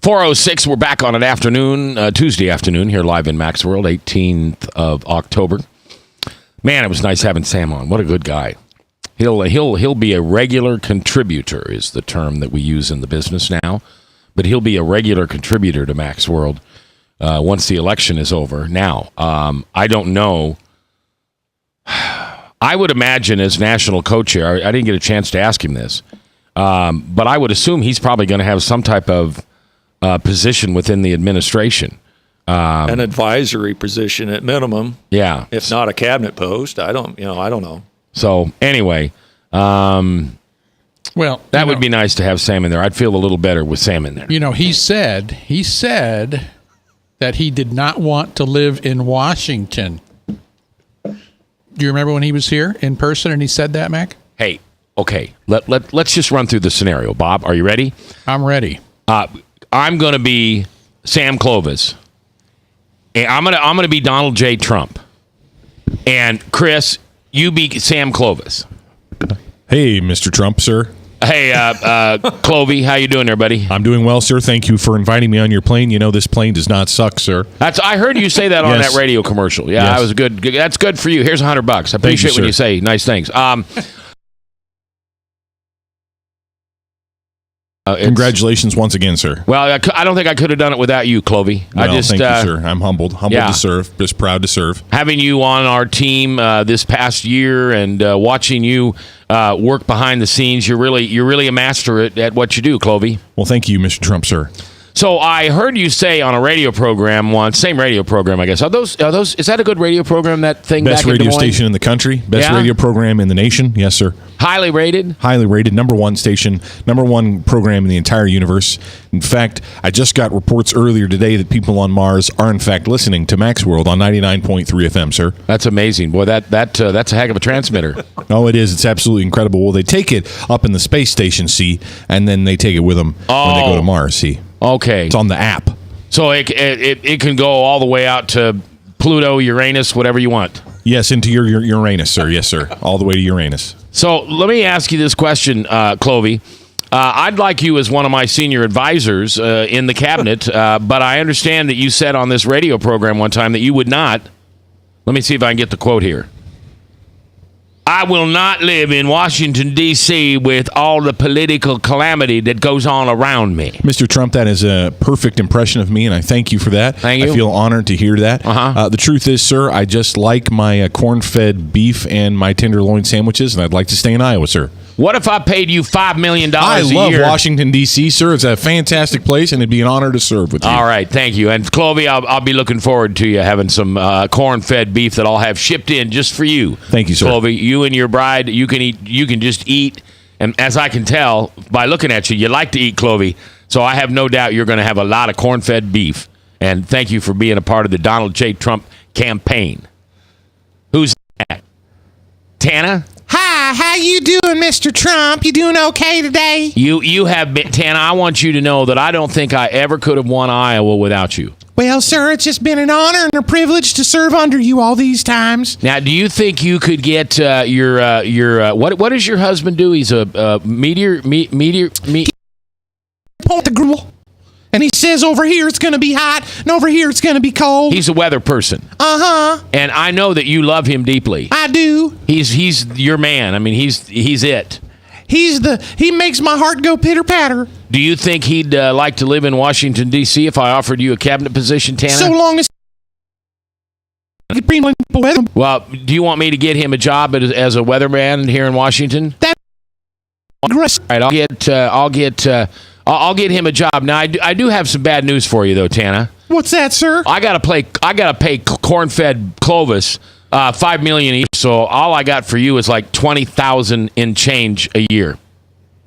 4:06, we're back on an afternoon, Tuesday afternoon, here live in Max World, 18th of October. Man, it was nice having Sam on. What a good guy. He'll be a regular contributor is the term that we use in the business now. But he'll be a regular contributor to Max World once the election is over. Now, I don't know. I would imagine as national co-chair, I didn't get a chance to ask him this, but I would assume he's probably going to have some type of position within the administration. An advisory position at minimum. Yeah. If not a cabinet post. I don't know. So anyway, that would be nice to have Sam in there. I'd feel a little better with Sam in there. You know, he said that he did not want to live in Washington. Do you remember when he was here in person and he said that, Mac? Hey, okay. Let's just run through the scenario. Bob, are you ready? I'm ready. I'm going to be Sam Clovis. And I'm going to be Donald J. Trump. And Chris, you be Sam Clovis. Hey, Mr. Trump, sir. Hey, Clovey, how you doing there, buddy? I'm doing well, sir. Thank you for inviting me on your plane. You know this plane does not suck, sir. I heard you say that on Yes. that radio commercial. Yeah, Yes. that was good. That's good for you. Here's $100. I appreciate when sir. you say nice things. Congratulations once again, sir. Well, I don't think I could have done it without you, Clovey. Well, thank you, sir. I'm humbled to serve. Just proud to serve. Having you on our team this past year and watching you work behind the scenes, you're really a master at what you do, Clovey. Well, thank you, Mr. Trump, sir. So I heard you say on a radio program once, same radio program, I guess. Are those? Is that a good radio program? That thing Best back in Des radio Moines? station in the country. Best Yeah? radio program in the nation. Yes, sir. Highly rated. Highly rated. Number one station. Number one program in the entire universe. In fact, I just got reports earlier today that people on Mars are in fact listening to Max World on 99.3 FM, sir. That's amazing. Boy, that's a heck of a transmitter. Oh, it is. It's absolutely incredible. Well, they take it up in the space station, see, and then they take it with them when they go to Mars, see. Okay. It's on the app. So it can go all the way out to Pluto, Uranus, whatever you want. Yes, into your Uranus, sir. Yes, sir. All the way to Uranus. So let me ask you this question, Clovey. I'd like you as one of my senior advisors in the cabinet, but I understand that you said on this radio program one time that you would not. Let me see if I can get the quote here. I will not live in Washington, D.C. with all the political calamity that goes on around me. Mr. Trump, that is a perfect impression of me, and I thank you for that. Thank you. I feel honored to hear that. Uh-huh. The truth is, sir, I just like my corn-fed beef and my tenderloin sandwiches, and I'd like to stay in Iowa, sir. What if I paid you $5 million I a love year? Washington, D.C., sir. It's a fantastic place, and it'd be an honor to serve with you. All right, thank you. And Clovey, I'll be looking forward to you having some corn-fed beef that I'll have shipped in just for you. Thank you, sir. Clovey, you and your bride, you can just eat. And as I can tell by looking at you, you like to eat, Clovey. So I have no doubt you're going to have a lot of corn-fed beef. And thank you for being a part of the Donald J. Trump campaign. Who's that? Tana? Hi, how you doing, Mr. Trump? You doing okay today? You have been, Tana, I want you to know that I don't think I ever could have won Iowa without you. Well, sir, it's just been an honor and a privilege to serve under you all these times. Now, do you think you could get your what does your husband do? He's a meteor. Point the grill. And he says over here it's going to be hot, and over here it's going to be cold. He's a weather person. Uh-huh. And I know that you love him deeply. I do. He's your man. I mean, he's it. He makes my heart go pitter-patter. Do you think he'd like to live in Washington, D.C. if I offered you a cabinet position, Tana? So long as Well, do you want me to get him a job as a weatherman here in Washington? That's All right, I'll get him a job. Now, I do have some bad news for you, though, Tana. What's that, sir? I gotta pay corn-fed Clovis $5 million each. So all I got for you is like $20,000 in change a year.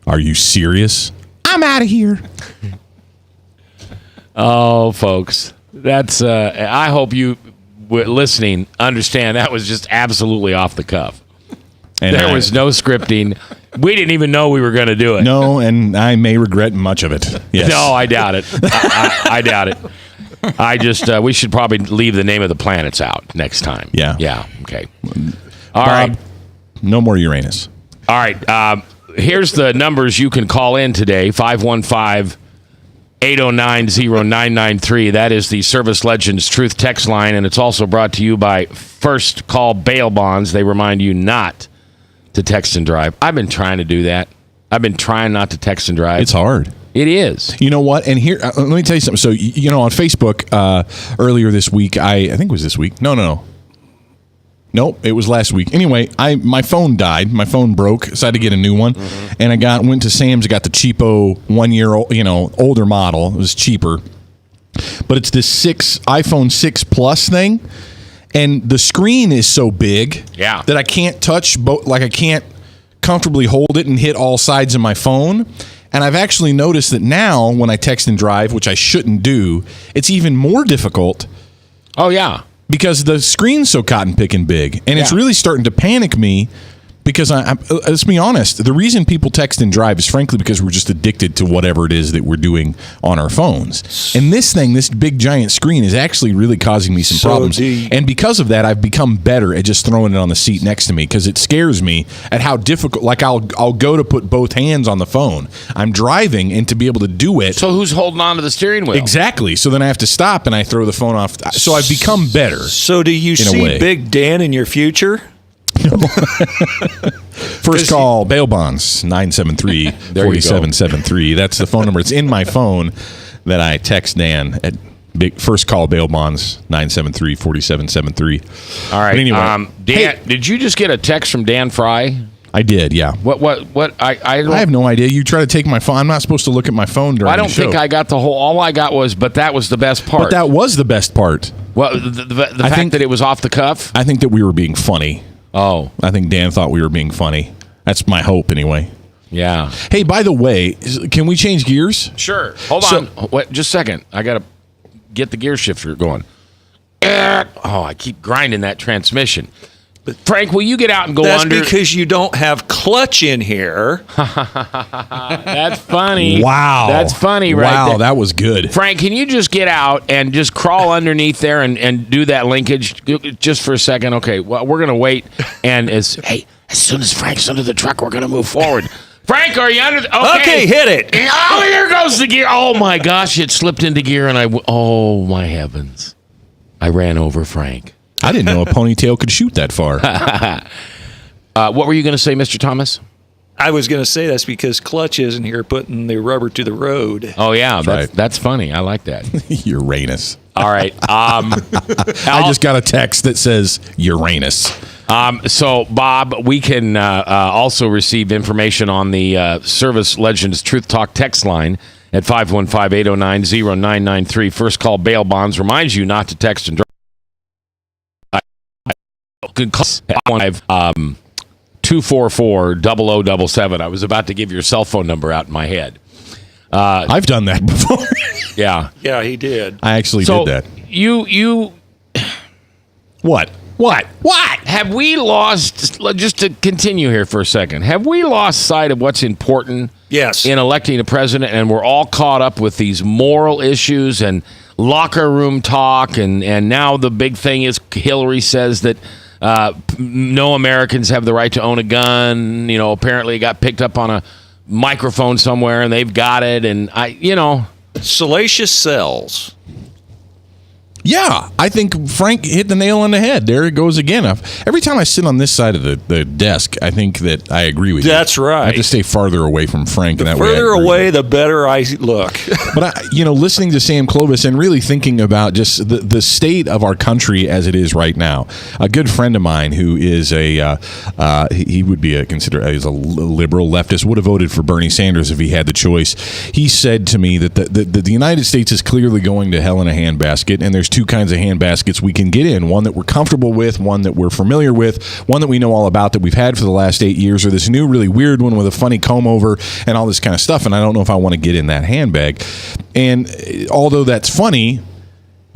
Are you serious? I'm out of here. Oh, folks, that's. I hope you listening understand that was just absolutely off the cuff. And There was no scripting. We didn't even know we were going to do it. No, and I may regret much of it. Yes. No, I doubt it. I doubt it. I just, we should probably leave the name of the planets out next time. Yeah. Yeah. Okay. All right. Bob, no more Uranus. All right. Here's the numbers you can call in today. 515-800-1037. 809-0993. That is the Service Legends Truth text line, and it's also brought to you by First Call Bail Bonds. They remind you not to text and drive. I've been trying to do that. I've been trying not to text and drive. It's hard. It is. You know what? And here, let me tell you something. So, on Facebook earlier this week, I think it was this week. No. Nope, it was last week. Anyway, my phone died. My phone broke, so I had to get a new one. Mm-hmm. And I went to Sam's, got the cheapo 1 year old, older model. It was cheaper. But it's this iPhone 6 Plus thing, and the screen is so big that I can't touch both. Like I can't comfortably hold it and hit all sides of my phone. And I've actually noticed that now when I text and drive, which I shouldn't do, it's even more difficult. Oh, yeah. Because the screen's so cotton picking big, and it's really starting to panic me. Because let's be honest, the reason people text and drive is frankly because we're just addicted to whatever it is that we're doing on our phones. And this big giant screen, is actually really causing me some problems. And because of that, I've become better at just throwing it on the seat next to me, because it scares me at how difficult. Like I'll go to put both hands on the phone. I'm driving, and to be able to do it. So who's holding on to the steering wheel? Exactly. So then I have to stop and I throw the phone off. So I've become better. So do you see Big Dan in your future? First call bail bonds 973-4773. That's the phone number. It's in my phone that I text Dan at first call bail bonds 973-4773. All right. But anyway, Dan, did you just get a text from Dan Fry? I did, yeah. What? I have no idea. You try to take my phone. I'm not supposed to look at my phone during the show. I don't think I got the whole. All I got was, but that was the best part. But that was the best part. Well, the fact that it was off the cuff. I think that we were being funny. Oh. I think Dan thought we were being funny. That's my hope, anyway. Yeah. Hey, by the way, can we change gears? Sure. Hold on. Wait, just a second. I got to get the gear shifter going. Oh, I keep grinding that transmission. Frank, will you get out and go under? That's because you don't have clutch in here. That's funny. Wow. That's funny, right? Wow, that was good. Frank, can you just get out and just crawl underneath there and do that linkage just for a second? Okay, well, we're going to wait. And as soon as Frank's under the truck, we're going to move forward. Frank, are you under? Okay, hit it. Oh, here goes the gear. Oh, my gosh, it slipped into gear, and oh, my heavens. I ran over Frank. I didn't know a ponytail could shoot that far. What were you going to say, Mr. Thomas? I was going to say that's because Clutch isn't here putting the rubber to the road. Oh, yeah. That's funny. I like that. Uranus. All right. I just got a text that says Uranus. So, Bob, we can also receive information on the Service Legends Truth Talk text line at 515-809-0993. First call bail bonds reminds you not to text and drive. Good call. 244-0077. I was about to give your cell phone number out in my head. I've done that before. Yeah. Yeah, he did. I actually did that. You. What? Have we lost, just to continue here for a second, have we lost sight of what's important Yes. in electing a president, and we're all caught up with these moral issues and locker room talk, and now the big thing is Hillary says that no Americans have the right to own a gun. Apparently it got picked up on a microphone somewhere, and they've got it, and Salacious cells. Yeah, I think Frank hit the nail on the head. There it goes again. Every time I sit on this side of the desk, I think that I agree with you. That's right. I have to stay farther away from Frank. The further away, the better I look. But, listening to Sam Clovis and really thinking about just the state of our country as it is right now, a good friend of mine who is he would be considered as a liberal leftist, would have voted for Bernie Sanders if he had the choice. He said to me that the United States is clearly going to hell in a handbasket, and there's two kinds of handbaskets we can get in. One that we're comfortable with, one that we're familiar with, one that we know all about that we've had for the last 8 years, or this new really weird one with a funny comb over and all this kind of stuff. And I don't know if I want to get in that handbag. And although that's funny,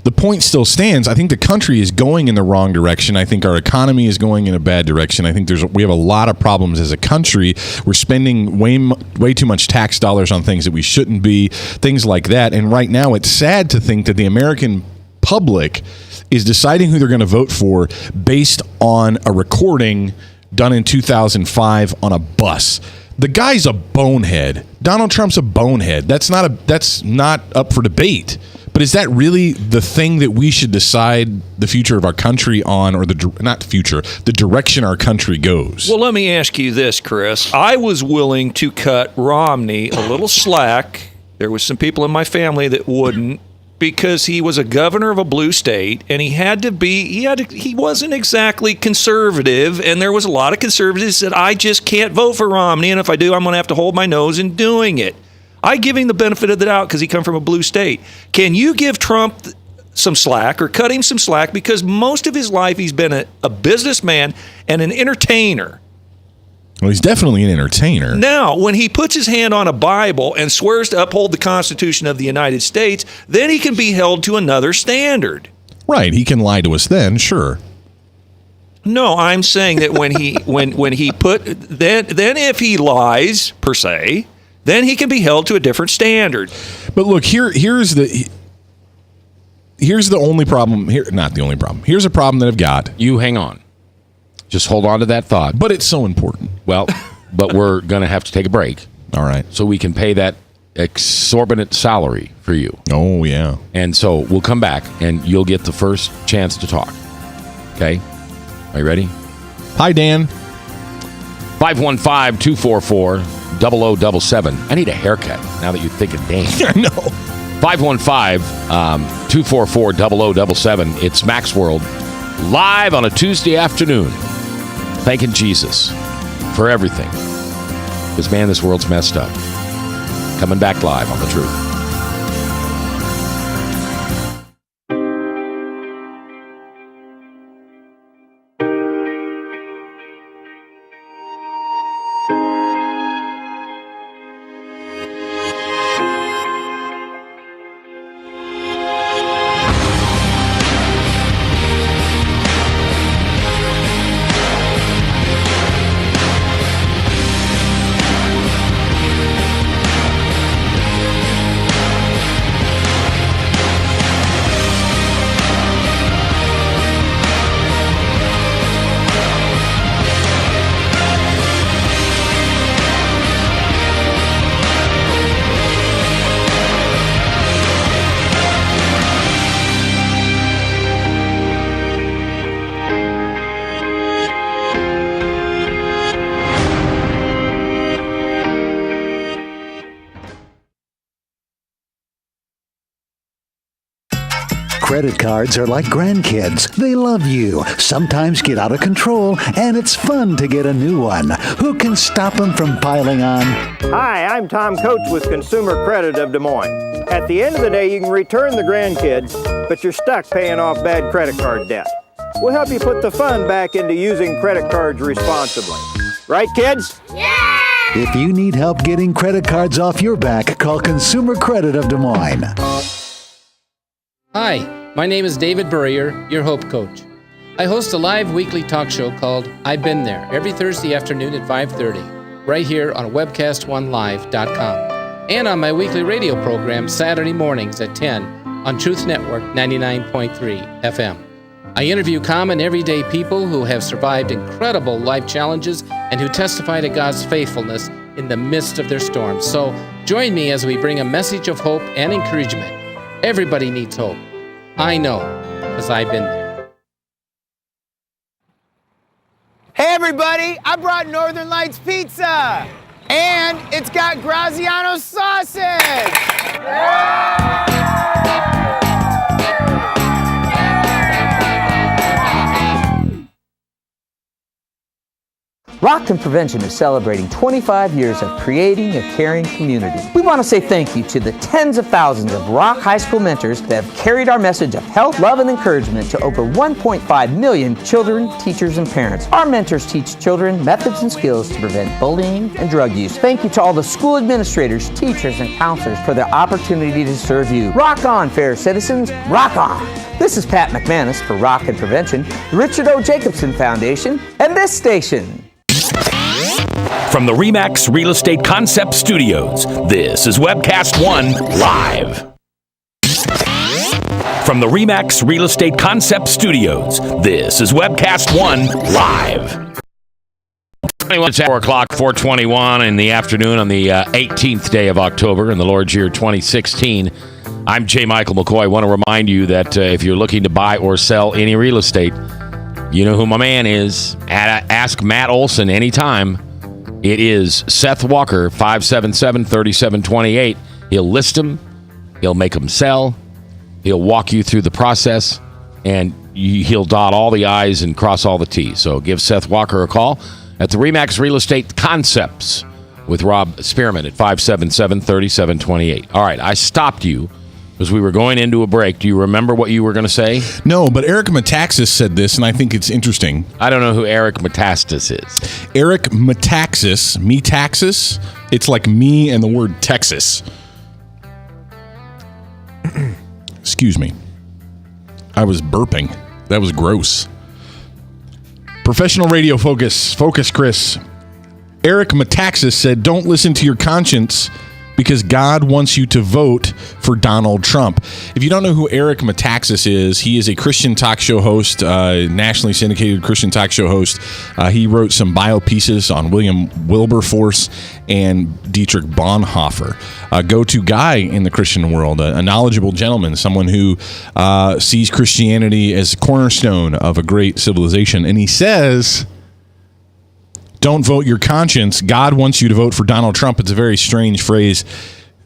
the point still stands. I think the country is going in the wrong direction. I think our economy is going in a bad direction. I think we have a lot of problems as a country. We're spending way too much tax dollars on things that we shouldn't be, things like that. And right now it's sad to think that the American public is deciding who they're going to vote for based on a recording done in 2005 on a bus. The guy's a bonehead. Donald Trump's a bonehead. That's not up for debate. But is that really the thing that we should decide the future of our country on, or the direction our country goes? Well, let me ask you this, Chris. I was willing to cut Romney a little slack. There was some people in my family that wouldn't, because he was a governor of a blue state, and he wasn't exactly conservative, and there was a lot of conservatives that I just can't vote for Romney, and if I do, I'm going to have to hold my nose in doing it. I give him the benefit of the doubt because he come from a blue state. Can you give Trump some slack or cut him some slack? Because most of his life he's been a businessman and an entertainer. Well, he's definitely an entertainer. Now, when he puts his hand on a Bible and swears to uphold the Constitution of the United States, then he can be held to another standard. Right. He can lie to us then, sure. No, I'm saying that when he then if he lies, per se, then he can be held to a different standard. But look, here's the only problem here. Not the only problem. Here's a problem that I've got. You hang on. Just hold on to that thought. But it's so important. Well, but we're going to have to take a break. All right. So we can pay that exorbitant salary for you. Oh, yeah. And so we'll come back, and you'll get the first chance to talk. Okay? Are you ready? Hi, Dan. 515-244-0077. I need a haircut now that you think of Dan. I know. 515-244-0077. It's Max World, live on a Tuesday afternoon. Thanking Jesus for everything. Because, man, this world's messed up. Coming back live on The Truth. Credit cards are like grandkids. They love you, sometimes get out of control, and it's fun to get a new one. Who can stop them from piling on? Hi, I'm Tom Coates with Consumer Credit of Des Moines. At the end of the day, you can return the grandkids, but you're stuck paying off bad credit card debt. We'll help you put the fun back into using credit cards responsibly. Right, kids? Yeah! If you need help getting credit cards off your back, call Consumer Credit of Des Moines. Hi, my name is David Burrier, your Hope Coach. I host a live weekly talk show called I've Been There every Thursday afternoon at 5:30, right here on webcast1live.com, and on my weekly radio program Saturday mornings at 10 on Truth Network 99.3 FM. I interview common everyday people who have survived incredible life challenges and who testify to God's faithfulness in the midst of their storms. So join me as we bring a message of hope and encouragement. Everybody needs hope. I know, because I've been there. Hey everybody, I brought Northern Lights Pizza! And it's got Graziano sausage! Rock and Prevention is celebrating 25 years of creating a caring community. We want to say thank you to the tens of thousands of Rock High School mentors that have carried our message of health, love, and encouragement to over 1.5 million children, teachers, and parents. Our mentors teach children methods and skills to prevent bullying and drug use. Thank you to all the school administrators, teachers, and counselors for their opportunity to serve you. Rock on, fair citizens, rock on! This is Pat McManus for Rock and Prevention, the Richard O. Jacobson Foundation, and this station. From the RE/MAX Real Estate Concept Studios, this is Webcast One Live. From the RE/MAX Real Estate Concept Studios, this is Webcast One Live. It's 4 o'clock, 4:21 in the afternoon on the 18th day of October in the Lord's year 2016. I'm J. Michael McCoy. I want to remind you that if you're looking to buy or sell any real estate, you know who my man is. Ask Matt Olson anytime. It is Seth Walker, 577-3728. He'll list them. He'll make them sell. He'll walk you through the process, and he'll dot all the I's and cross all the T's. So give Seth Walker a call at the RE/MAX Real Estate Concepts with Rob Spearman at 577-3728. All right, I stopped you because we were going into a break. Do you remember what you were going to say? No, but Eric Metaxas said this, and I think it's interesting. I don't know who Eric Metaxas is. Eric Metaxas. It's like me and the word Texas. Excuse me. I was burping. That was gross. Professional radio focus Chris. Eric Metaxas said, don't listen to your conscience because God wants you to vote for Donald Trump. If you don't know who Eric Metaxas is, he is a Christian talk show host, nationally syndicated Christian talk show host. He wrote some bio pieces on William Wilberforce and Dietrich Bonhoeffer. Go-to guy in the Christian world, a knowledgeable gentleman, someone who sees Christianity as a cornerstone of a great civilization. And he says, don't vote your conscience. God wants you to vote for Donald Trump. It's a very strange phrase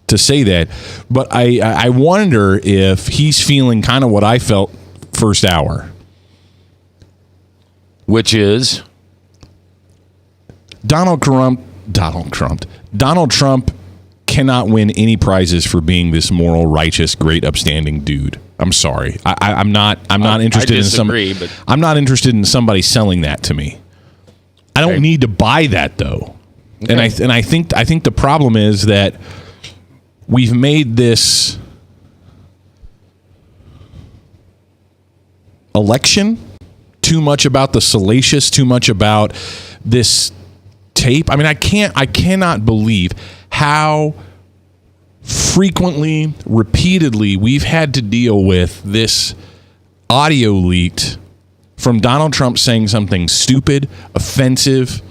to say that. But I wonder if he's feeling kind of what I felt first hour. Which is? Donald Trump cannot win any prizes for being this moral, righteous, great, upstanding dude. I'm sorry. I'm not interested in somebody. I'm not interested in somebody selling that to me. I don't need to buy that though. Okay. And I think the problem is that we've made this election too much about the salacious, too much about this tape. I mean, I cannot believe how frequently, repeatedly we've had to deal with this audio leaked from Donald Trump saying something stupid, offensive,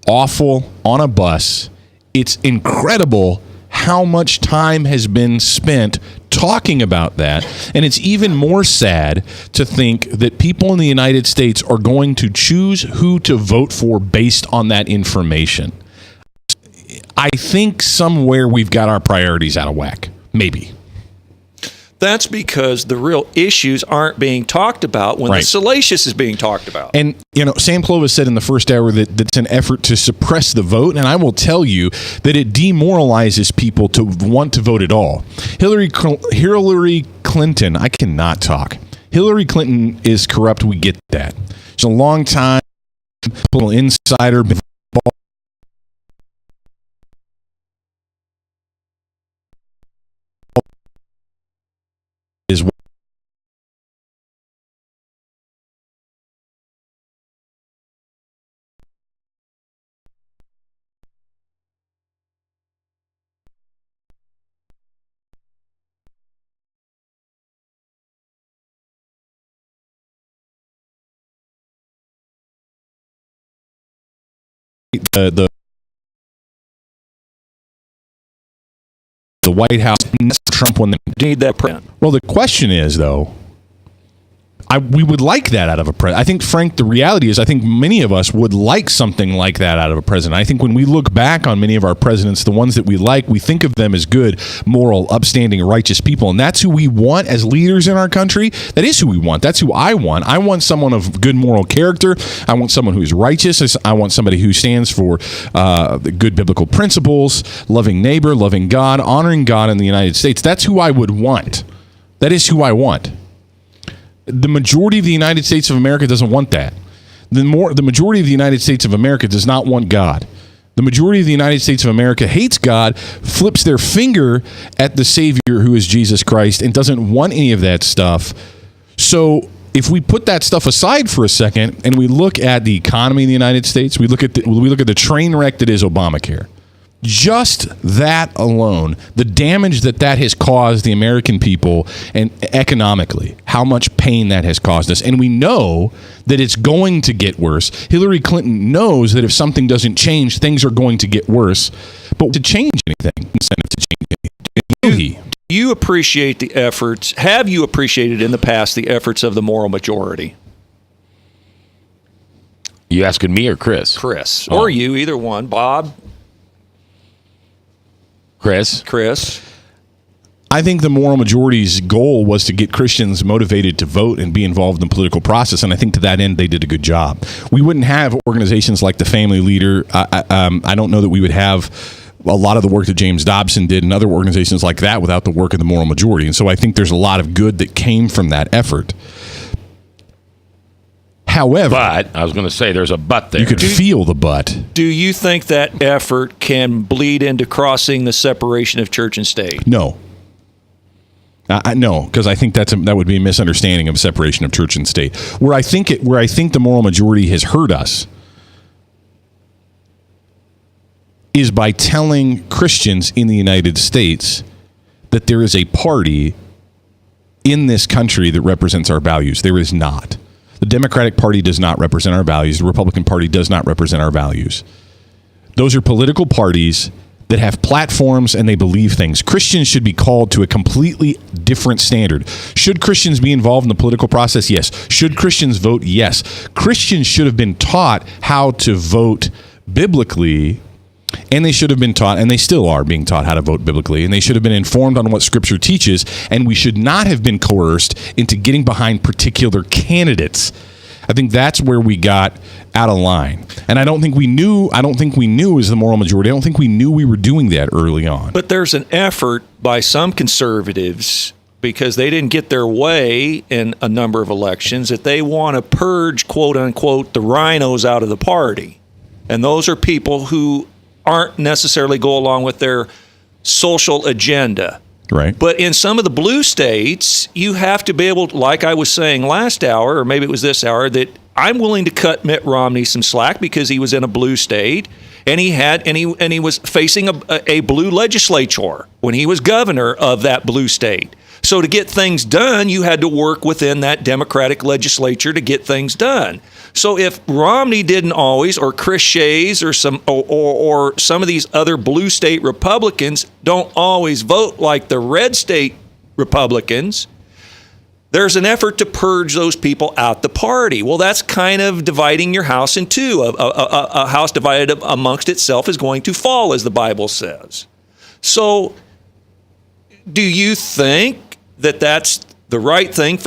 awful on a bus. It's incredible how much time has been spent talking about that. And it's even more sad to think that people in the United States are going to choose who to vote for based on that information. I think somewhere we've got our priorities out of whack. Maybe. That's because the real issues aren't being talked about when the salacious is being talked about. And, Sam Clovis said in the first hour that that's an effort to suppress the vote. And I will tell you that it demoralizes people to want to vote at all. Hillary Clinton, I cannot talk. Hillary Clinton is corrupt. We get that. She's a long time little insider. The White House, Trump when they need that print. Well, the question is though, we would like that out of a president. I think, Frank, the reality is I think many of us would like something like that out of a president. I think when we look back on many of our presidents, the ones that we like, we think of them as good, moral, upstanding, righteous people. And that's who we want as leaders in our country. That is who we want. That's who I want. I want someone of good moral character. I want someone who's righteous. I want somebody who stands for good biblical principles, loving neighbor, loving God, honoring God in the United States. That's who I would want. That is who I want. The majority of the United States of America doesn't want that. The majority of the United States of America does not want God. The majority of the United States of America hates God, flips their finger at the Savior who is Jesus Christ, and doesn't want any of that stuff. So if we put that stuff aside for a second and we look at the economy in the United States, we look at the train wreck that is Obamacare. Just that alone, the damage that has caused the American people and economically, how much pain that has caused us. And we know that it's going to get worse. Hillary Clinton knows that if something doesn't change, things are going to get worse. But to change anything, incentive to change anything. Do you appreciate the efforts? Have you appreciated in the past the efforts of the moral majority? You asking me or Chris? Chris. Or you, either one. Bob? Chris. I think the moral majority's goal was to get Christians motivated to vote and be involved in the political process, and I think to that end they did a good job. We wouldn't have organizations like the Family Leader. I don't know that we would have a lot of the work that James Dobson did and other organizations like that without the work of the moral majority. And so I think there's a lot of good that came from that effort. However, but I was going to say there's a but there. You could feel the but. Do you think that effort can bleed into crossing the separation of church and state? No. No, because I think that would be a misunderstanding of separation of church and state. Where I think the moral majority has hurt us is by telling Christians in the United States that there is a party in this country that represents our values. There is not. The Democratic Party does not represent our values. The Republican Party does not represent our values. Those are political parties that have platforms and they believe things. Christians should be called to a completely different standard. Should Christians be involved in the political process? Yes. Should Christians vote? Yes. Christians should have been taught how to vote biblically, and they should have been taught, and they still are being taught how to vote biblically, and they should have been informed on what Scripture teaches, and we should not have been coerced into getting behind particular candidates. I think that's where we got out of line. And I don't think we knew as the moral majority. I don't think we knew we were doing that early on. But there's an effort by some conservatives, because they didn't get their way in a number of elections, that they want to purge, quote unquote, the rhinos out of the party. And those are people who aren't necessarily go along with their social agenda. Right. But in some of the blue states, you have to be able, like I was saying last hour, or maybe it was this hour, that I'm willing to cut Mitt Romney some slack because he was in a blue state and he was facing a blue legislature when he was governor of that blue state. So to get things done, you had to work within that Democratic legislature to get things done. So if Romney didn't always, or Chris Shays, or some of these other blue state Republicans don't always vote like the red state Republicans, there's an effort to purge those people out the party. Well, that's kind of dividing your house in two. A house divided amongst itself is going to fall, as the Bible says. So, do you think that that's the right thing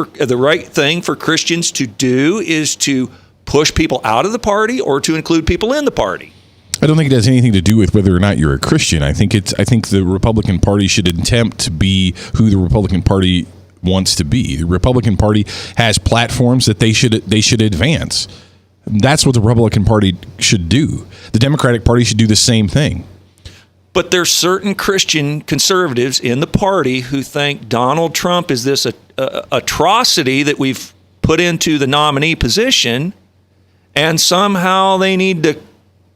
for Christians to do, is to push people out of the party or to include people in the party? I don't think it has anything to do with whether or not you're a Christian. I think the Republican Party should attempt to be who the Republican Party wants to be. The Republican Party has platforms that they should advance. That's what the Republican Party should do. The Democratic Party should do the same thing. But there's certain Christian conservatives in the party who think Donald Trump is this atrocity that we've put into the nominee position, and somehow they need to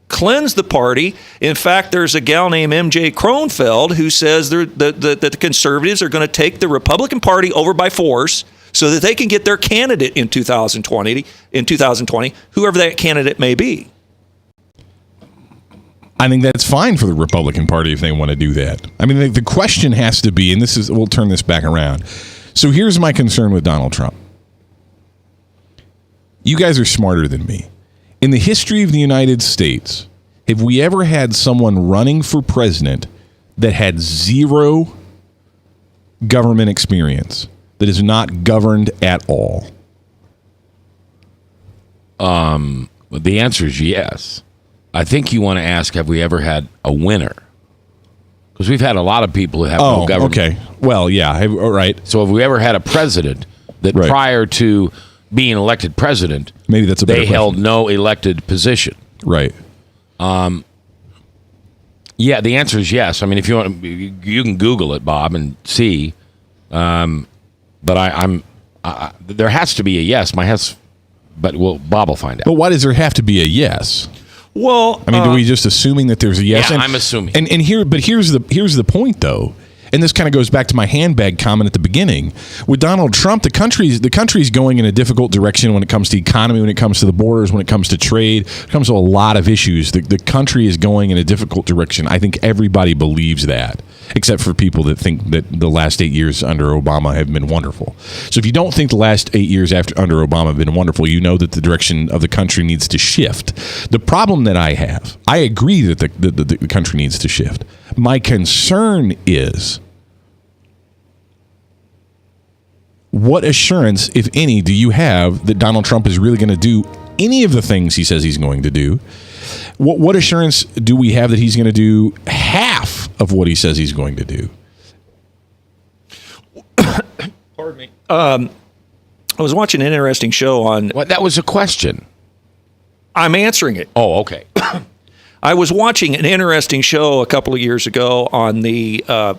cleanse the party. In fact, there's a gal named M.J. Kronfeld who says that the conservatives are going to take the Republican Party over by force so that they can get their candidate in 2020, whoever that candidate may be. I think that's fine for the Republican Party if they want to do that. I mean, the question has to be, and we'll turn this back around. So here's my concern with Donald Trump. You guys are smarter than me. In the history of the United States, have we ever had someone running for president that had zero government experience, that is not governed at all? The answer is yes. I think you want to ask, have we ever had a winner? Because we've had a lot of people who have no government. Okay. Well, yeah. All right. So have we ever had a president that prior to being elected president, maybe that's a better question. held no elected position? Right. Yeah, the answer is yes. I mean, if you want, you can Google it, Bob, and see. But there has to be a yes. Bob will find out. But why does there have to be a yes? Well, I mean, do we just assuming that there's a yes? Yeah, I'm assuming. And here's the point though. And this kind of goes back to my handbag comment at the beginning. With Donald Trump, the country's going in a difficult direction when it comes to economy, when it comes to the borders, when it comes to trade, when it comes to a lot of issues. The country is going in a difficult direction. I think everybody believes that, except for people that think that the last 8 years under Obama have been wonderful. So if you don't think the last 8 years under Obama have been wonderful, you know that the direction of the country needs to shift. The problem that I have, I agree that the country needs to shift. My concern is, what assurance, if any, do you have that Donald Trump is really going to do any of the things he says he's going to do? What assurance do we have that he's going to do half of what he says he's going to do? Pardon me. I was watching an interesting show on... What? That was a question. I'm answering it. Oh, okay. I was watching an interesting show a couple of years ago on the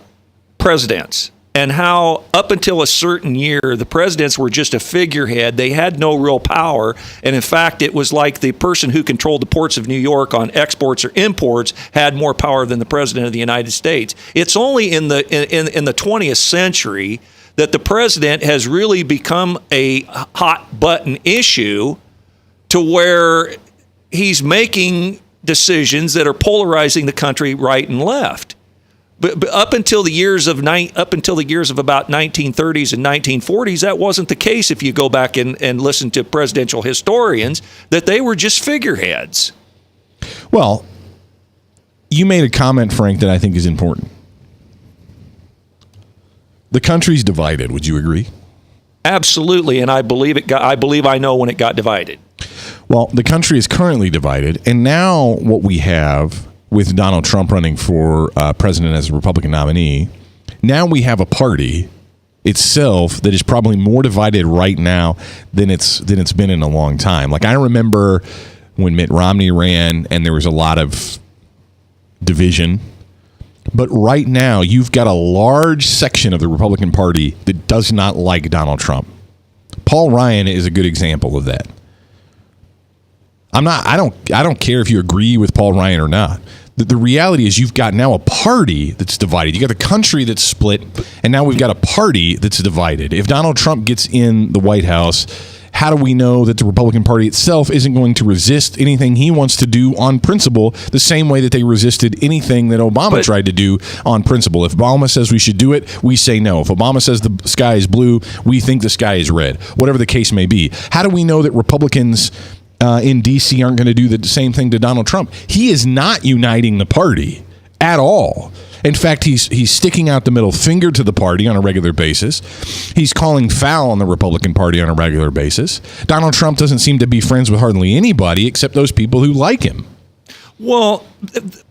presidents, and how up until a certain year, the presidents were just a figurehead. They had no real power. And in fact, it was like the person who controlled the ports of New York on exports or imports had more power than the president of the United States. It's only in the 20th century that the president has really become a hot button issue, to where he's making decisions that are polarizing the country right and left. But up until the years of about 1930s and 1940s, that wasn't the case. If you go back and listen to presidential historians, that they were just figureheads. Well, you made a comment, Frank, that I think is important. The country's divided. Would you agree? Absolutely, and I believe I know when it got divided. Well, the country is currently divided, and now what we have with Donald Trump running for president as a Republican nominee, now we have a party itself that is probably more divided right now than it's been in a long time. Like, I remember when Mitt Romney ran, and there was a lot of division. But right now, you've got a large section of the Republican Party that does not like Donald Trump. Paul Ryan is a good example of that. I don't care if you agree with Paul Ryan or not. The reality is, you've got now a party that's divided. You got a country that's split, and now we've got a party that's divided. If Donald Trump gets in the White House, how do we know that the Republican Party itself isn't going to resist anything he wants to do on principle, the same way that they resisted anything that Obama tried to do on principle? If Obama says we should do it, we say no. If Obama says the sky is blue, we think the sky is red. Whatever the case may be. How do we know that Republicans in D.C. aren't going to do the same thing to Donald Trump? He is not uniting the party at all. In fact, he's sticking out the middle finger to the party on a regular basis. He's calling foul on the Republican Party on a regular basis. Donald Trump doesn't seem to be friends with hardly anybody except those people who like him. Well,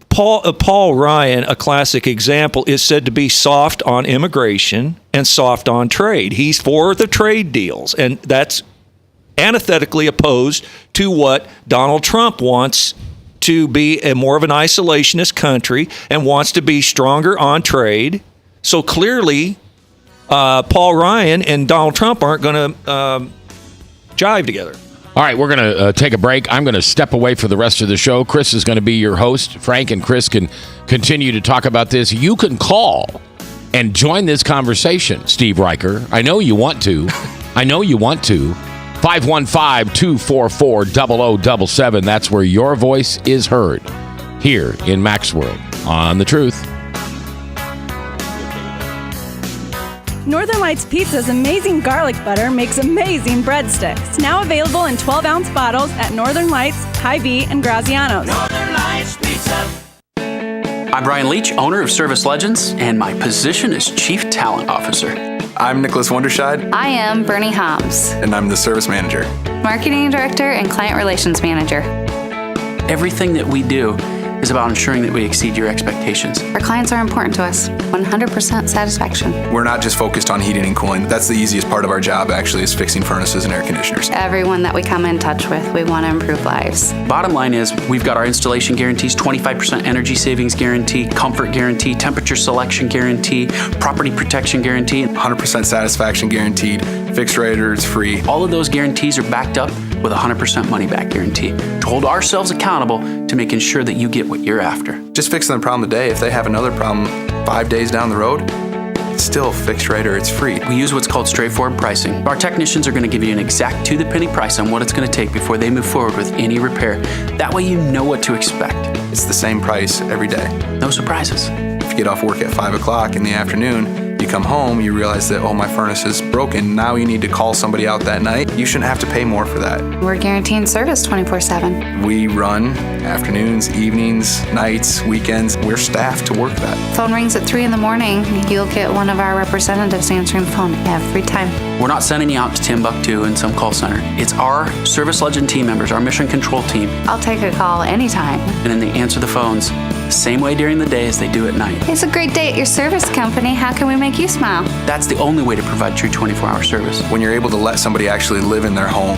Paul Ryan, a classic example, is said to be soft on immigration and soft on trade. He's for the trade deals, and that's antithetically opposed to what Donald Trump wants to be more of an isolationist country and wants to be stronger on trade. So clearly, Paul Ryan and Donald Trump aren't going to jive together. All right, we're going to take a break. I'm going to step away for the rest of the show. Chris is going to be your host. Frank and Chris can continue to talk about this. You can call and join this conversation, Steve Riker. I know you want to. 515-244-0077. That's where your voice is heard here in Mac's World on The Truth. Northern Lights Pizza's amazing garlic butter makes amazing breadsticks. Now available in 12-ounce bottles at Northern Lights, Hy-Vee, and Graziano's. Northern Lights Pizza. I'm Brian Leach, owner of Service Legends, and my position is Chief Talent Officer. I'm Nicholas Wonderscheid. I am Bernie Hobbs. And I'm the Service Manager. Marketing Director and Client Relations Manager. Everything that we do is about ensuring that we exceed your expectations. Our clients are important to us. 100% satisfaction. We're not just focused on heating and cooling. That's the easiest part of our job, actually, is fixing furnaces and air conditioners. Everyone that we come in touch with, we want to improve lives. Bottom line is, we've got our installation guarantees, 25% energy savings guarantee, comfort guarantee, temperature selection guarantee, property protection guarantee. 100% satisfaction guaranteed, fixed rate or it's free. All of those guarantees are backed up with a 100% money-back guarantee to hold ourselves accountable to making sure that you get what you're after. Just fixing the problem today. If they have another problem 5 days down the road, it's still fixed right or it's free. We use what's called straightforward pricing. Our technicians are going to give you an exact to-the-penny price on what it's going to take before they move forward with any repair. That way you know what to expect. It's the same price every day. No surprises. If you get off work at 5 o'clock in the afternoon, you come home, you realize that, oh, my furnace is broken. Now you need to call somebody out that night. You shouldn't have to pay more for that. We're guaranteeing service 24/7. We run afternoons, evenings, nights, weekends. We're staffed to work that. Phone rings at 3 in the morning. You'll get one of our representatives answering the phone every time. We're not sending you out to Timbuktu in some call center. It's our Service Legend team members, our mission control team. I'll take a call anytime. And then they answer the phones the same way during the day as they do at night. It's a great day at your service company. How can we make you smile? That's the only way to provide true 24-hour service. When you're able to let somebody actually live in their home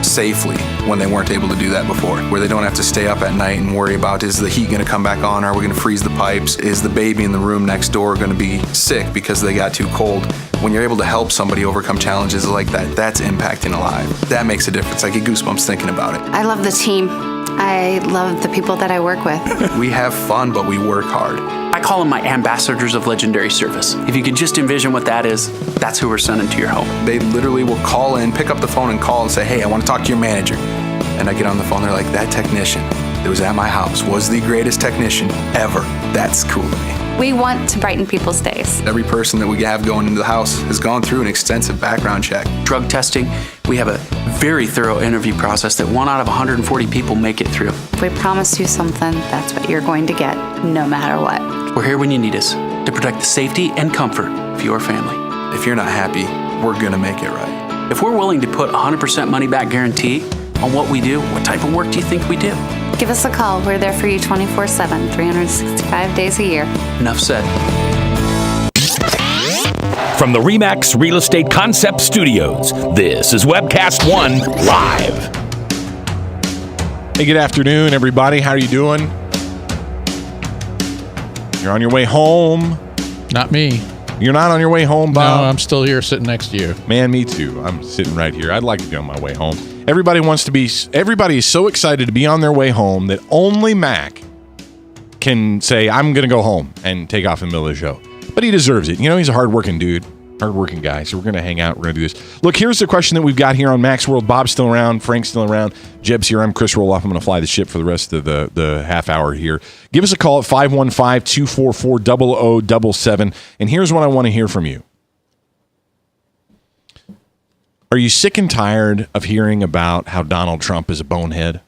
safely when they weren't able to do that before, where they don't have to stay up at night and worry about, is the heat going to come back on? Are we going to freeze the pipes? Is the baby in the room next door going to be sick because they got too cold? When you're able to help somebody overcome challenges like that, that's impacting a life. That makes a difference. I get goosebumps thinking about it. I love the team. I love the people that I work with. We have fun, but we work hard. I call them my ambassadors of legendary service. If you could just envision what that is, that's who we're sending to your home. They literally will call in, pick up the phone and call and say, hey, I want to talk to your manager. And I get on the phone, they're like, that technician that was at my house was the greatest technician ever. That's cool to me. We want to brighten people's days. Every person that we have going into the house has gone through an extensive background check. Drug testing, we have a very thorough interview process that 1 out of 140 people make it through. If we promise you something, that's what you're going to get, no matter what. We're here when you need us to protect the safety and comfort of your family. If you're not happy, we're going to make it right. If we're willing to put 100% money-back guarantee on what we do, what type of work do you think we do? Give us a call. We're there for you 24/7, 365 days a year. Enough said. From the RE/MAX Real Estate Concept Studios, this is Webcast One Live. Hey, good afternoon, everybody. How are you doing? You're on your way home. Not me. You're not on your way home, Bob? No, I'm still here sitting next to you. Man, me too. I'm sitting right here. I'd like to be on my way home. Everybody is so excited to be on their way home that only Mac can say, I'm going to go home and take off in the middle of the show. But he deserves it. You know, he's a hardworking dude, hardworking guy. So we're going to hang out. We're going to do this. Look, here's the question that we've got here on Mac's World. Bob's still around. Frank's still around. Jeb's here. I'm Chris Roloff. I'm going to fly the ship for the rest of the half hour here. Give us a call at 515-244-0077. And here's what I want to hear from you. Are you sick and tired of hearing about how Donald Trump is a bonehead?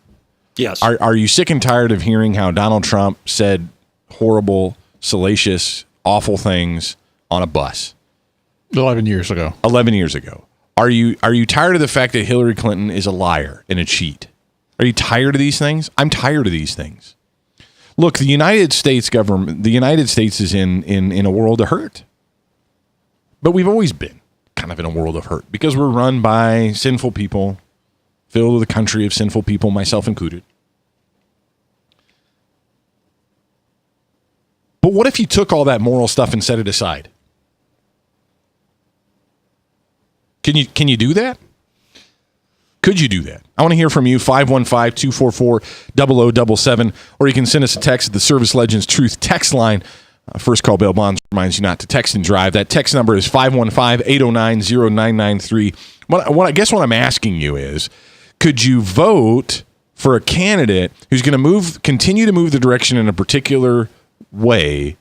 Yes. Are you sick and tired of hearing how Donald Trump said horrible, salacious, awful things on a bus? 11 years ago. 11 years ago. Are you tired of the fact that Hillary Clinton is a liar and a cheat? Are you tired of these things? I'm tired of these things. Look, the United States government, the United States is in a world of hurt. But we've always been kind of in a world of hurt because we're run by sinful people, filled with a country of sinful people, myself included. But what if you took all that moral stuff and set it aside? Can you do that? Could you do that? I want to hear from you, 515-244-0077, or you can send us a text at the Service Legends Truth text line. First call bail bonds reminds you not to text and drive. That text number is 515-809-0993. I guess what I'm asking you is, could you vote for a candidate who's going to continue to move the direction in a particular way?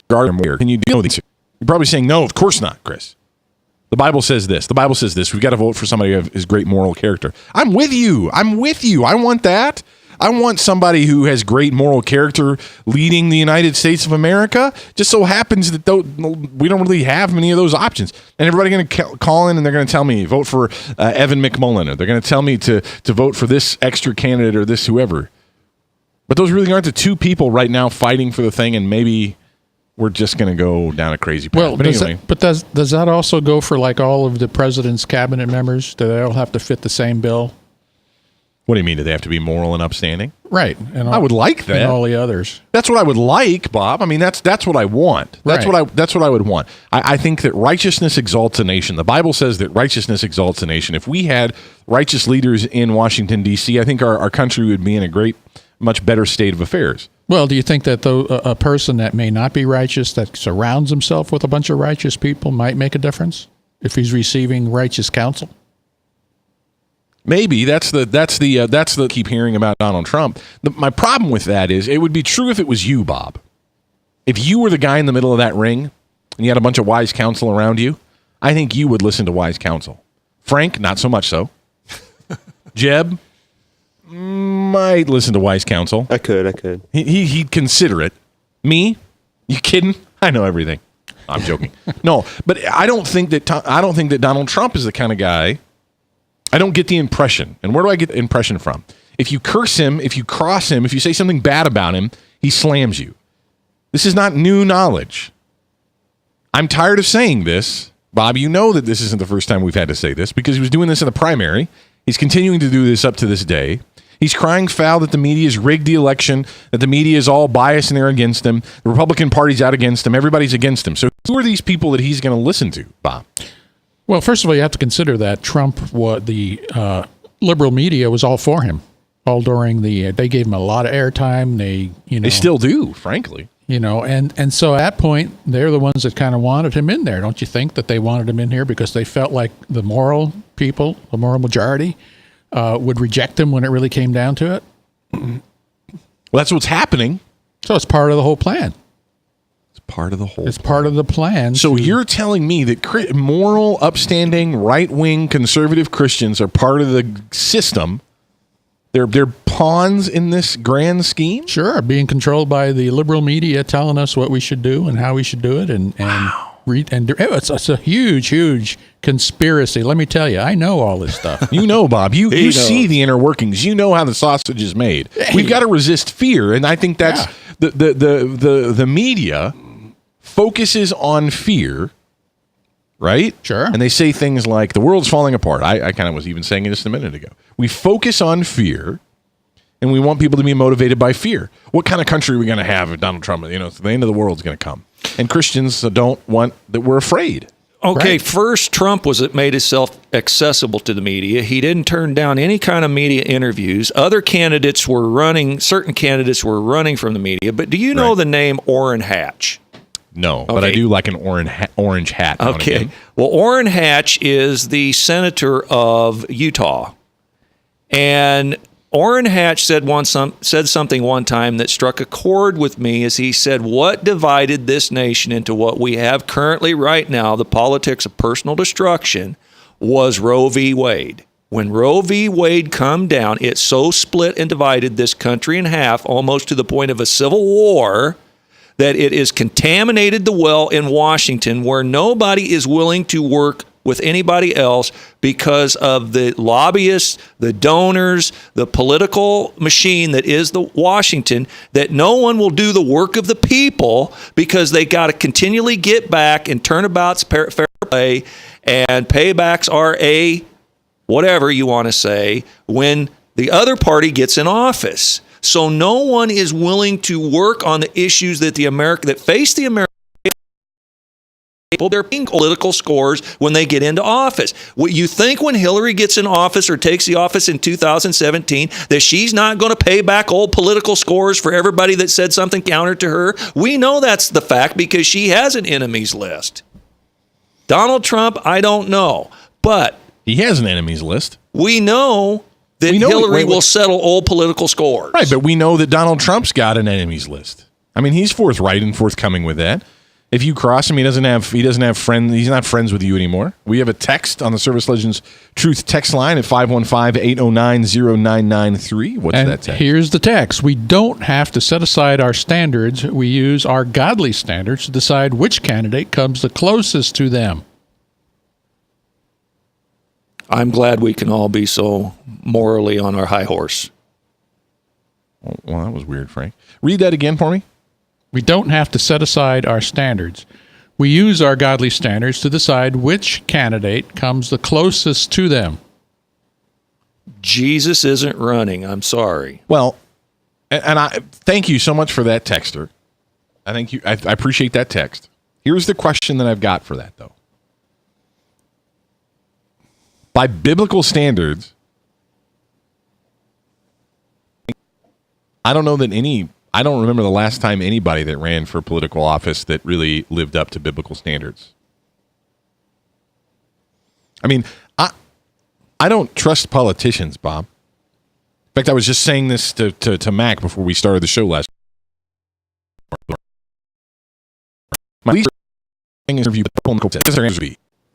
Can you deal with these? You're probably saying, no, of course not, Chris. The Bible says this. The Bible says this. We've got to vote for somebody who has great moral character. I'm with you. I want that. I want somebody who has great moral character leading the United States of America. Just so happens that we don't really have many of those options. And everybody going to call in and they're going to tell me, vote for Evan McMullen. Or they're going to tell me to vote for this extra candidate or this whoever. But those really aren't the two people right now fighting for the thing, and maybe we're just going to go down a crazy path. Well, does that also go for like all of the president's cabinet members? Do they all have to fit the same bill? What do you mean? Do they have to be moral and upstanding? Right. And I would like that. And all the others. That's what I would like, Bob. I mean, that's what I want. That's what I would want. I think that righteousness exalts a nation. The Bible says that righteousness exalts a nation. If we had righteous leaders in Washington, D.C., I think our country would be in a much better state of affairs. Well, do you think that a person that may not be righteous, that surrounds himself with a bunch of righteous people, might make a difference if he's receiving righteous counsel? Maybe that's the keep hearing about Donald Trump. My problem with that is it would be true if it was you, Bob. If you were the guy in the middle of that ring and you had a bunch of wise counsel around you, I think you would listen to wise counsel. Frank, not so much so. Jeb might listen to wise counsel. I could. He'd consider it. Me? You kidding? I know everything. I'm joking. No, but I don't think that Donald Trump is the kind of guy. I don't get the impression. And where do I get the impression from? If you curse him, if you cross him, if you say something bad about him, he slams you. This is not new knowledge. I'm tired of saying this. Bob, you know that this isn't the first time we've had to say this because he was doing this in the primary. He's continuing to do this up to this day. He's crying foul that the media has rigged the election, that the media is all biased and they're against him. The Republican Party's out against him. Everybody's against him. So who are these people that he's going to listen to, Bob? Well, first of all, you have to consider that Trump, the liberal media was all for him. All during they gave him a lot of airtime. They still do, frankly. And so at that point, they're the ones that kind of wanted him in there. Don't you think that they wanted him in here because they felt like the moral people, the moral majority, would reject him when it really came down to it? Well, that's what's happening. So it's part of the whole plan. It's part of the plan. So you're telling me that moral, upstanding, right-wing, conservative Christians are part of the system. They're pawns in this grand scheme? Sure, being controlled by the liberal media telling us what we should do and how we should do it. It's a huge conspiracy. Let me tell you, I know all this stuff. You know, Bob. You see the inner workings. You know how the sausage is made. Hey. We've got to resist fear, and I think that's the media focuses on fear, right? Sure. And they say things like, the world's falling apart. I kind of was even saying it just a minute ago. We focus on fear, and we want people to be motivated by fear. What kind of country are we going to have if Donald Trump, the end of the world's going to come? And Christians don't want that. We're afraid. Okay, right? First, Trump made himself accessible to the media. He didn't turn down any kind of media interviews. Certain candidates were running from the media. But do you know the name Orrin Hatch? No, but I do like an orange hat. Okay. Well, Orrin Hatch is the senator of Utah. And Orrin Hatch said something one time that struck a chord with me as he said, what divided this nation into what we have currently right now, the politics of personal destruction, was Roe v. Wade. When Roe v. Wade come down, it so split and divided this country in half, almost to the point of a civil war, that it has contaminated the well in Washington where nobody is willing to work with anybody else because of the lobbyists, the donors, the political machine that is the Washington, that no one will do the work of the people because they got to continually get back and turnabout's fair play and paybacks are whatever you want to say when the other party gets in office. So no one is willing to work on the issues that face the American people. They're being political scores when they get into office. What you think when Hillary gets in office or takes the office in 2017 that she's not going to pay back old political scores for everybody that said something counter to her? We know that's the fact because she has an enemies list. Donald Trump, I don't know, but he has an enemies list. We know that Hillary will settle old political scores. Right, but we know that Donald Trump's got an enemies list. I mean, he's forthright and forthcoming with that. If you cross him, he doesn't have friends. He's not friends with you anymore. We have a text on the Service Legends Truth text line at 515-809-0993. What's that text? Here's the text. We don't have to set aside our standards. We use our godly standards to decide which candidate comes the closest to them. I'm glad we can all be so morally on our high horse. Well, that was weird, Frank. Read that again for me. We don't have to set aside our standards. We use our godly standards to decide which candidate comes the closest to them. Jesus isn't running. I'm sorry. Well, and I thank you so much for that, texter. I appreciate that text. Here's the question that I've got for that, though. By biblical standards, I don't remember the last time anybody that ran for political office that really lived up to biblical standards. I mean, I don't trust politicians, Bob. In fact, I was just saying this to Mac before we started the show last week. My least interview,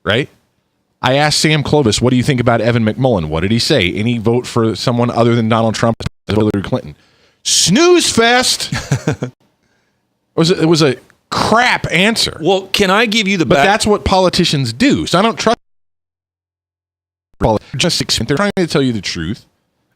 right? I asked Sam Clovis, what do you think about Evan McMullen? What did he say? Any vote for someone other than Donald Trump as Hillary Clinton? Snooze fest. It was a crap answer. Well, can I give you But that's what politicians do. So I don't trust politicians. They're trying to tell you the truth.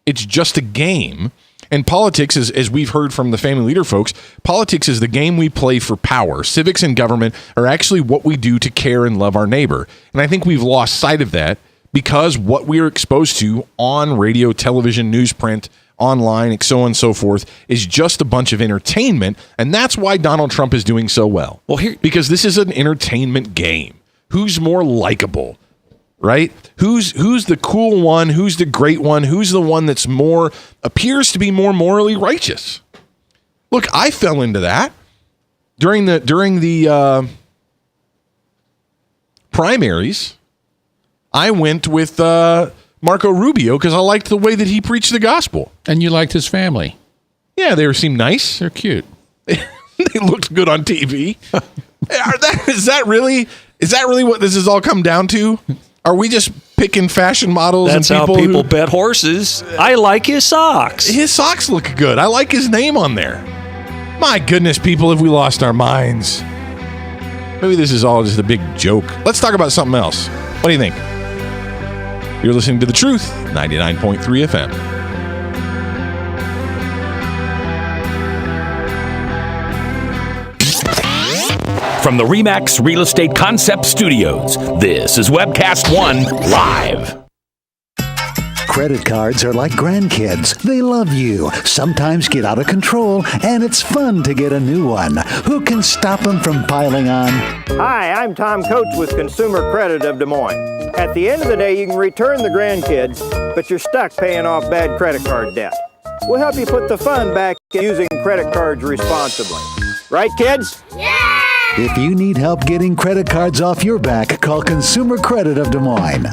It's just a game. And politics, as we've heard from the family leader folks, politics is the game we play for power. Civics and government are actually what we do to care and love our neighbor. And I think we've lost sight of that because what we are exposed to on radio, television, newsprint, online, and so on and so forth is just a bunch of entertainment. And that's why Donald Trump is doing so well. Because this is an entertainment game. Who's more likable? Right? Who's the cool one? Who's the great one? Who's the one that's appears to be more morally righteous? Look, I fell into that during the primaries. I went with Marco Rubio because I liked the way that he preached the gospel. And you liked his family. Yeah, they seemed nice. They're cute. They looked good on TV. Is that really what this has all come down to? Are we just picking fashion models? That's and how people bet horses. I like his socks. His socks look good. I like his name on there. My goodness, people, have we lost our minds? Maybe this is all just a big joke. Let's talk about something else. What do you think? You're listening to The Truth, 99.3 FM. From the RE/MAX Real Estate Concept Studios, this is Webcast One Live. Credit cards are like grandkids. They love you, sometimes get out of control, and it's fun to get a new one. Who can stop them from piling on? Hi, I'm Tom Coates with Consumer Credit of Des Moines. At the end of the day, you can return the grandkids, but you're stuck paying off bad credit card debt. We'll help you put the fun back in using credit cards responsibly. Right, kids? Yeah! If you need help getting credit cards off your back, call Consumer Credit of Des Moines.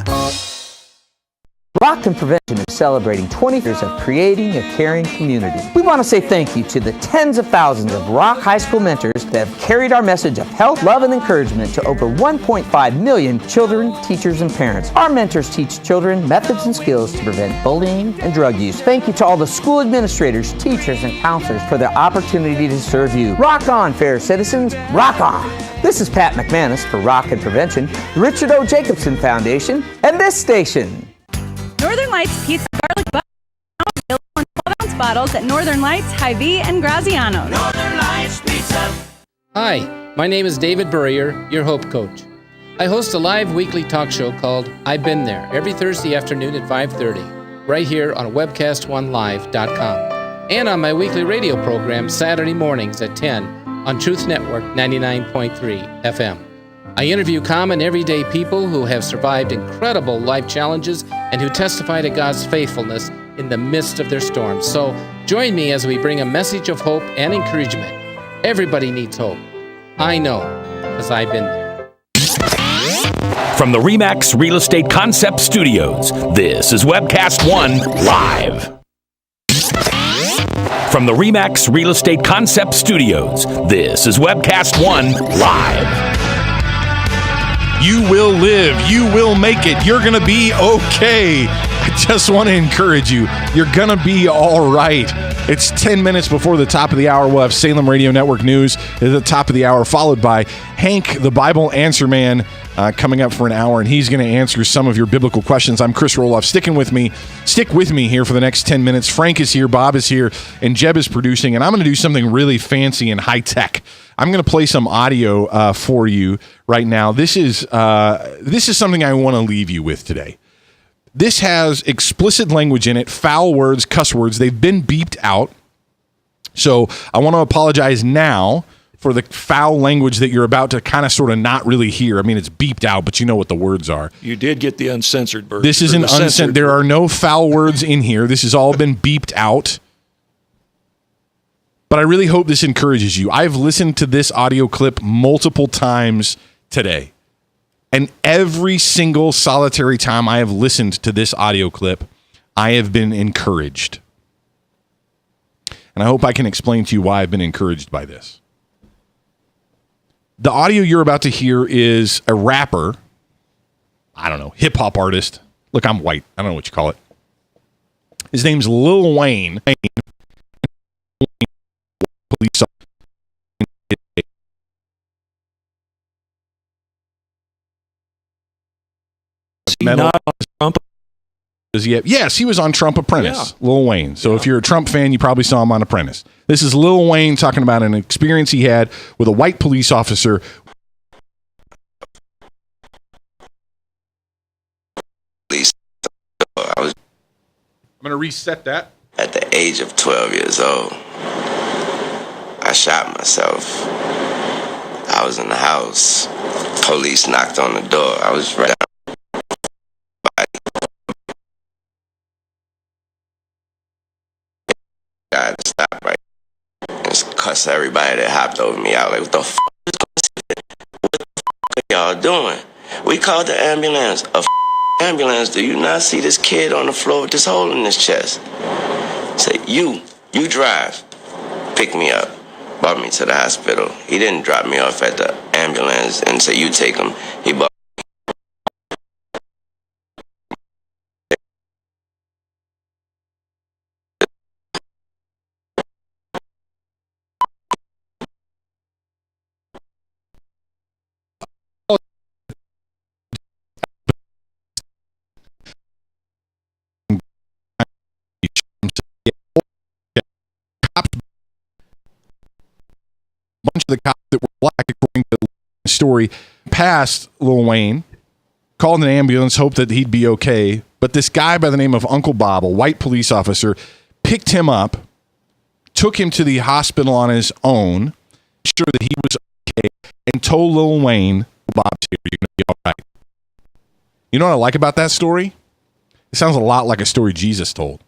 Rockton Prevention is celebrating 20 years of creating a caring community. We want to say thank you to the tens of thousands of Rock High School mentors that have carried our message of health, love, and encouragement to over 1.5 million children, teachers, and parents. Our mentors teach children methods and skills to prevent bullying and drug use. Thank you to all the school administrators, teachers, and counselors for their opportunity to serve you. Rock on, fair citizens. Rock on. This is Pat McManus for Rockton Prevention, the Richard O. Jacobson Foundation, and this station. Northern Lights Pizza Garlic Butter now available in 12-ounce bottles at Northern Lights, Hy-Vee, and Graziano's. Northern Lights Pizza. Hi, my name is David Burrier, your Hope Coach. I host a live weekly talk show called I've Been There every Thursday afternoon at 5:30, right here on webcast1live.com, and on my weekly radio program Saturday mornings at 10 on Truth Network 99.3 FM. I interview common everyday people who have survived incredible life challenges and who testify to God's faithfulness in the midst of their storms. So join me as we bring a message of hope and encouragement. Everybody needs hope. I know, because I've been there. From the RE/MAX Real Estate Concept Studios, this is Webcast One Live. From the RE/MAX Real Estate Concept Studios, this is Webcast One Live. You will live. You will make it. You're going to be okay. I just want to encourage you. You're going to be all right. It's 10 minutes before the top of the hour. We'll have Salem Radio Network News at the top of the hour, followed by Hank, the Bible Answer Man, coming up for an hour, and he's going to answer some of your biblical questions. I'm Chris Roloff. Stick with me here for the next 10 minutes. Frank is here, Bob is here, and Jeb is producing, and I'm going to do something really fancy and high-tech. I'm going to play some audio for you right now. This is something I want to leave you with today. This has explicit language in it, foul words, cuss words. They've been beeped out. So I want to apologize now for the foul language that you're about to kind of sort of not really hear. I mean, it's beeped out, but you know what the words are. You did get the uncensored version. This is an uncensored. There are no foul words in here. This has all been beeped out. But I really hope this encourages you. I've listened to this audio clip multiple times today. And every single solitary time I have listened to this audio clip, I have been encouraged. And I hope I can explain to you why I've been encouraged by this. The audio you're about to hear is a rapper, I don't know, hip-hop artist. Look, I'm white. I don't know what you call it. His name's Lil Wayne. Police Yes, he was on Trump Apprentice, yeah. Lil Wayne. So if you're a Trump fan, you probably saw him on Apprentice. This is Lil Wayne talking about an experience he had with a white police officer. I'm going to reset that. At the age of 12 years old, I shot myself. I was in the house. Police knocked on the door. I was right to stop right and just cuss everybody that hopped over me out. Like, what the f*** are y'all doing? We called the ambulance. Ambulance, do you not see this kid on the floor with this hole in his chest? Say, you drive. Pick me up. Brought me to the hospital. He didn't drop me off at the ambulance and say, you take him. He brought bunch of the cops that were black, according to the story, passed Lil Wayne, called an ambulance, hoped that he'd be okay. But this guy by the name of Uncle Bob, a white police officer, picked him up, took him to the hospital on his own, sure that he was okay, and told Lil Wayne, Bob's here, you're going to be all right. You know what I like about that story? It sounds a lot like a story Jesus told.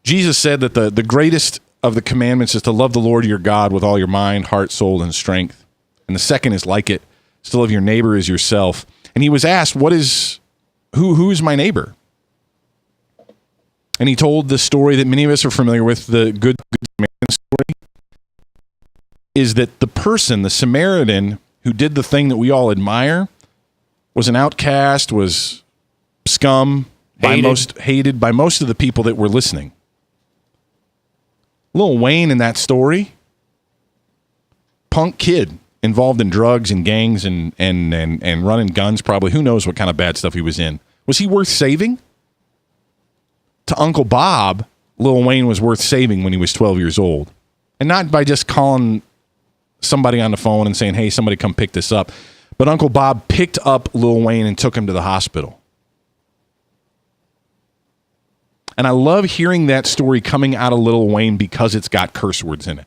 Jesus said that the greatest of the commandments is to love the Lord your God with all your mind, heart, soul, and strength. And the second is like it, is to love your neighbor as yourself. And he was asked, who is my neighbor? And he told the story that many of us are familiar with, the Good Samaritan story, is that the person, the Samaritan, who did the thing that we all admire, was an outcast, was scum, hated by most of the people that were listening. Lil Wayne in that story, punk kid involved in drugs and gangs and running guns, probably. Who knows what kind of bad stuff he was in. Was he worth saving? To Uncle Bob, Lil Wayne was worth saving when he was 12 years old. And not by just calling somebody on the phone and saying, hey, somebody come pick this up. But Uncle Bob picked up Lil Wayne and took him to the hospital. And I love hearing that story coming out of Lil Wayne because it's got curse words in it.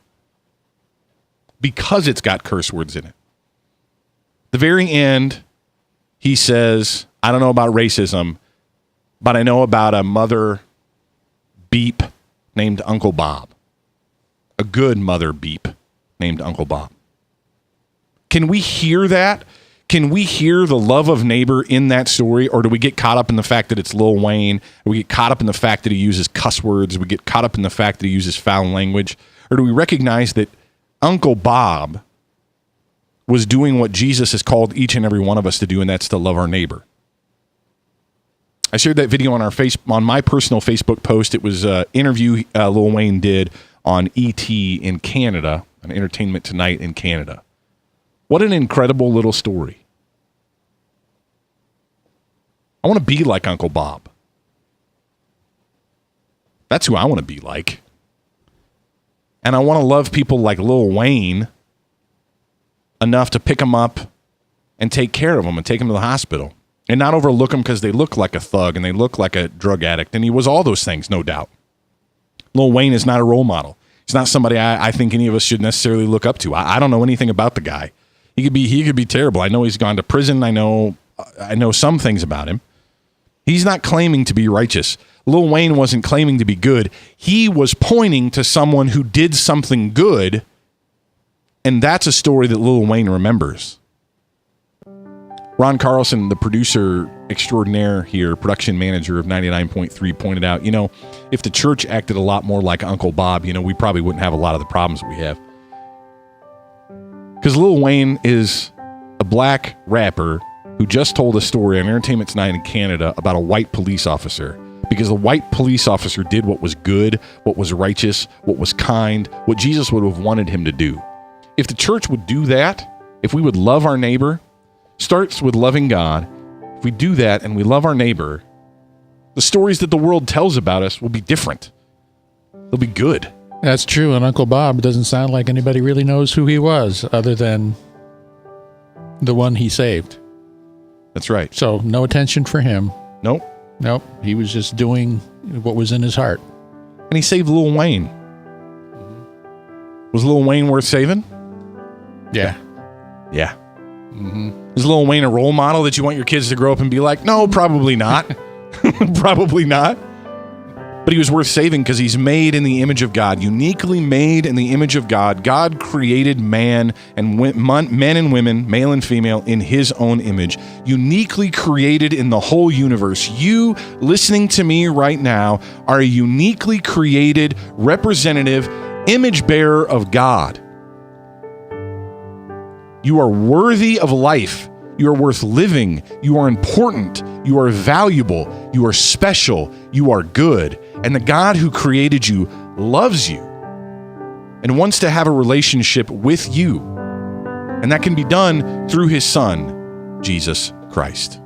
Because it's got curse words in it. The very end, he says, I don't know about racism, but I know about a mother beep named Uncle Bob. A good mother beep named Uncle Bob. Can we hear that? Can we hear the love of neighbor in that story, or do we get caught up in the fact that it's Lil Wayne? We get caught up in the fact that he uses cuss words. We get caught up in the fact that he uses foul language. Or do we recognize that Uncle Bob was doing what Jesus has called each and every one of us to do, and that's to love our neighbor? I shared that video on my personal Facebook post. It was an interview Lil Wayne did on ET in Canada, on Entertainment Tonight in Canada. What an incredible little story. I want to be like Uncle Bob. That's who I want to be like. And I want to love people like Lil Wayne enough to pick them up and take care of them and take them to the hospital and not overlook them because they look like a thug and they look like a drug addict. And he was all those things, no doubt. Lil Wayne is not a role model. He's not somebody I think any of us should necessarily look up to. I don't know anything about the guy. He could be terrible. I know he's gone to prison. I know some things about him. He's not claiming to be righteous. Lil Wayne wasn't claiming to be good. He was pointing to someone who did something good, and that's a story that Lil Wayne remembers. Ron Carlson, the producer extraordinaire here, production manager of 99.3, pointed out, if the church acted a lot more like Uncle Bob, we probably wouldn't have a lot of the problems we have. Because Lil Wayne is a black rapper who just told a story on Entertainment Tonight in Canada about a white police officer. Because the white police officer did what was good, what was righteous, what was kind, what Jesus would have wanted him to do. If the church would do that, if we would love our neighbor, starts with loving God. If we do that and we love our neighbor, the stories that the world tells about us will be different. They'll be good. That's true, and Uncle Bob doesn't sound like anybody really knows who he was other than the one he saved. That's right. So no attention for him. Nope. He was just doing what was in his heart. And he saved Lil Wayne. Was Lil Wayne worth saving? Yeah. Yeah. Is Lil Wayne a role model that you want your kids to grow up and be like? No, probably not. Probably not. But he was worth saving because he's made in the image of God, uniquely made in the image of God. God created men and women, male and female, in his own image, uniquely created in the whole universe. You listening to me right now are a uniquely created representative image bearer of God. You are worthy of life. You are worth living. You are important. You are valuable. You are special. You are good. And the God who created you loves you and wants to have a relationship with you. And that can be done through his Son, Jesus Christ.